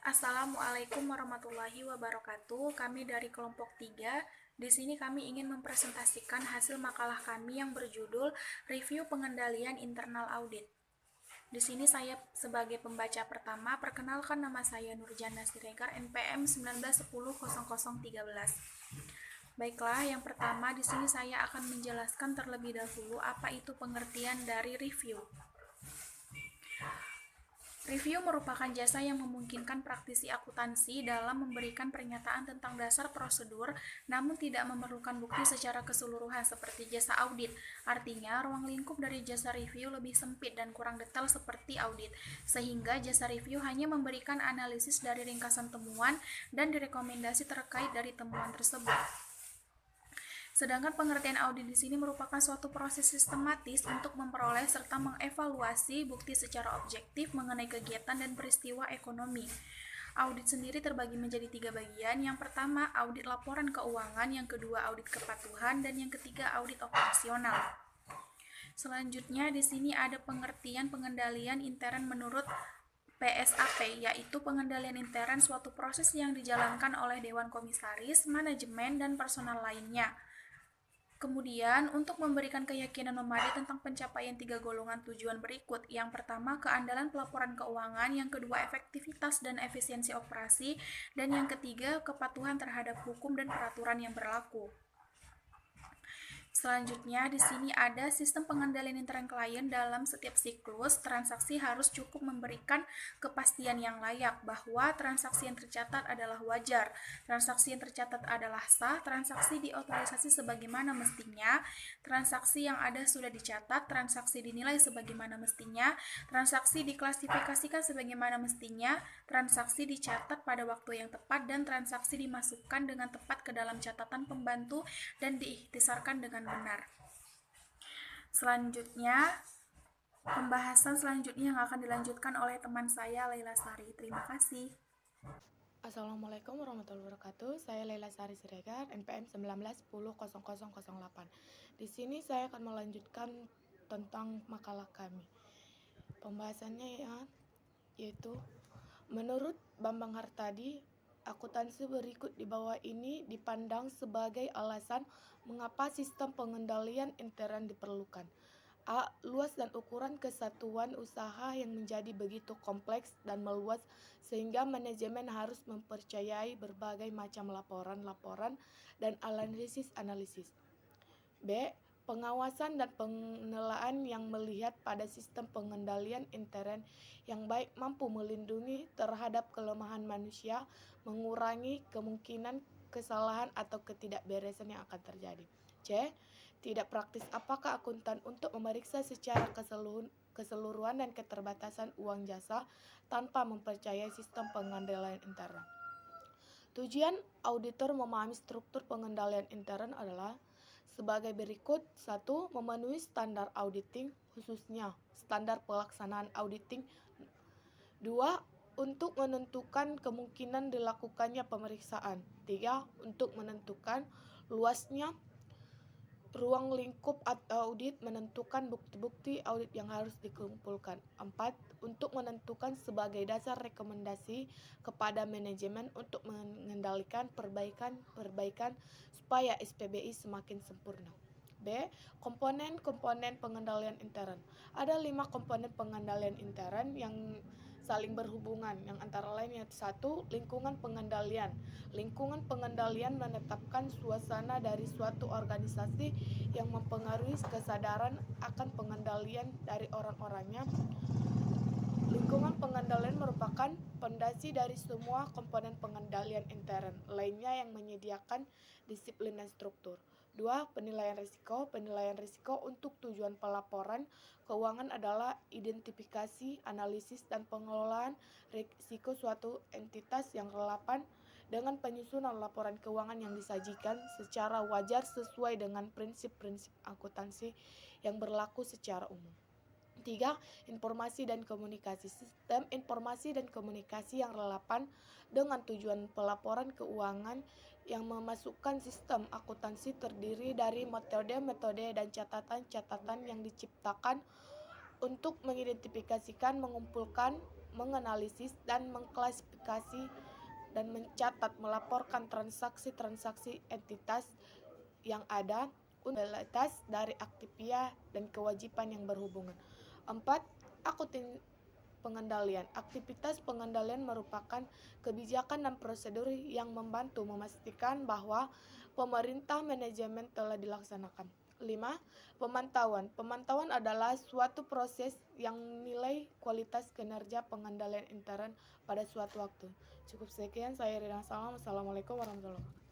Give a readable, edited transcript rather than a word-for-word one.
Assalamualaikum warahmatullahi wabarakatuh. Kami dari kelompok 3. Di sini kami ingin mempresentasikan hasil makalah kami yang berjudul Review Pengendalian Internal Audit. Di sini saya sebagai pembaca pertama, perkenalkan nama saya Nurjana Siregar, NPM 19100013. Baiklah, yang pertama di sini saya akan menjelaskan terlebih dahulu apa itu pengertian dari review. Review merupakan jasa yang memungkinkan praktisi akuntansi dalam memberikan pernyataan tentang dasar prosedur, namun tidak memerlukan bukti secara keseluruhan seperti jasa audit. Artinya, ruang lingkup dari jasa review lebih sempit dan kurang detail seperti audit, sehingga jasa review hanya memberikan analisis dari ringkasan temuan dan direkomendasi terkait dari temuan tersebut. Sedangkan pengertian audit di sini merupakan suatu proses sistematis untuk memperoleh serta mengevaluasi bukti secara objektif mengenai kegiatan dan peristiwa ekonomi. Audit sendiri terbagi menjadi 3 bagian. Yang pertama, audit laporan keuangan, yang kedua audit kepatuhan, dan yang ketiga audit operasional. Selanjutnya di sini ada pengertian pengendalian intern menurut PSAP, yaitu pengendalian intern suatu proses yang dijalankan oleh Dewan Komisaris, manajemen, dan personal lainnya. Kemudian, untuk memberikan keyakinan memadai tentang pencapaian 3 golongan tujuan berikut. Yang pertama, keandalan pelaporan keuangan, yang kedua, efektivitas dan efisiensi operasi, dan yang ketiga, kepatuhan terhadap hukum dan peraturan yang berlaku. Selanjutnya, di sini ada sistem pengendalian intern klien. Dalam setiap siklus transaksi harus cukup memberikan kepastian yang layak bahwa transaksi yang tercatat adalah wajar, transaksi yang tercatat adalah sah, transaksi diotorisasi sebagaimana mestinya, transaksi yang ada sudah dicatat, transaksi dinilai sebagaimana mestinya, transaksi diklasifikasikan sebagaimana mestinya, transaksi dicatat pada waktu yang tepat, dan transaksi dimasukkan dengan tepat ke dalam catatan pembantu dan diikhtisarkan dengan benar. Selanjutnya, pembahasan selanjutnya yang akan dilanjutkan oleh teman saya, Laila Sari. Terima kasih. Assalamualaikum warahmatullahi wabarakatuh. Saya Laila Sari Siregar, NPM 19100008. Di sini saya akan melanjutkan tentang makalah kami. Pembahasannya yaitu menurut Bambang Hartadi, akuntansi berikut di bawah ini dipandang sebagai alasan mengapa sistem pengendalian intern diperlukan. A. Luas dan ukuran kesatuan usaha yang menjadi begitu kompleks dan meluas sehingga manajemen harus mempercayai berbagai macam laporan-laporan dan analisis-analisis. B. Pengawasan dan pengelolaan yang melihat pada sistem pengendalian intern yang baik mampu melindungi terhadap kelemahan manusia, mengurangi kemungkinan kesalahan atau ketidakberesan yang akan terjadi. C. Tidak praktis apakah akuntan untuk memeriksa secara keseluruhan dan keterbatasan uang jasa tanpa mempercayai sistem pengendalian intern. Tujuan auditor memahami struktur pengendalian intern adalah sebagai berikut. 1. Memenuhi standar auditing, khususnya standar pelaksanaan auditing. 2. Untuk menentukan kemungkinan dilakukannya pemeriksaan. 3. Untuk menentukan luasnya ruang lingkup audit, menentukan bukti-bukti audit yang harus dikumpulkan. 4. Untuk menentukan sebagai dasar rekomendasi kepada manajemen untuk mengendalikan perbaikan supaya SPBI semakin sempurna. B. Komponen-komponen pengendalian intern. Ada 5 komponen pengendalian intern yang saling berhubungan, yang antara lain 1. Lingkungan pengendalian. Lingkungan pengendalian menetapkan suasana dari suatu organisasi yang mempengaruhi kesadaran akan pengendalian dari orang-orangnya. Lingkungan pengendalian merupakan fondasi dari semua komponen pengendalian intern lainnya yang menyediakan disiplin dan struktur. 2. Penilaian risiko. Penilaian risiko untuk tujuan pelaporan keuangan adalah identifikasi, analisis, dan pengelolaan risiko suatu entitas yang relevan dengan penyusunan laporan keuangan yang disajikan secara wajar sesuai dengan prinsip-prinsip akuntansi yang berlaku secara umum. 3. Informasi dan komunikasi. Sistem informasi dan komunikasi yang relevan dengan tujuan pelaporan keuangan yang memasukkan sistem akuntansi terdiri dari metode-metode dan catatan-catatan yang diciptakan untuk mengidentifikasikan, mengumpulkan, menganalisis, dan mengklasifikasi dan mencatat, melaporkan transaksi-transaksi entitas yang ada, kualitas dari aktivitas dan kewajiban yang berhubungan. 4. Akutin pengendalian. Aktivitas pengendalian merupakan kebijakan dan prosedur yang membantu memastikan bahwa pemerintah manajemen telah dilaksanakan. 5. Pemantauan. Pemantauan adalah suatu proses yang menilai kualitas kinerja pengendalian intern pada suatu waktu. Cukup sekian, saya Rina Salam. Assalamualaikum warahmatullahi wabarakatuh.